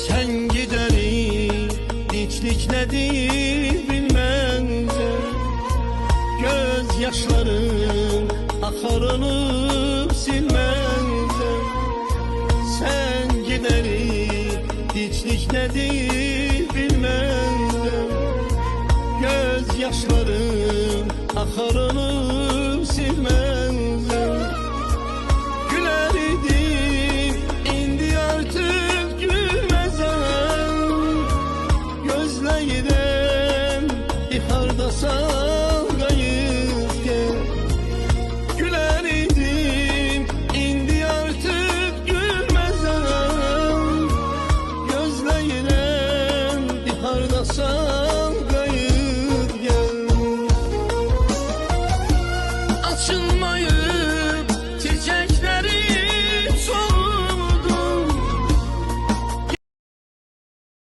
Sen gideri hiçlik nedir bilmezdim. Göz yaşların akarılıp silmezdim. Sen gideri hiçlik nedir bilmezdim. Göz yaşların akarılıp silmezdim. Güler idim indi artık gülmezem. Gözleyirem iharda salgayızken. Güler idim indi artık gülmezem. Gözleyirem iharda salgayızken.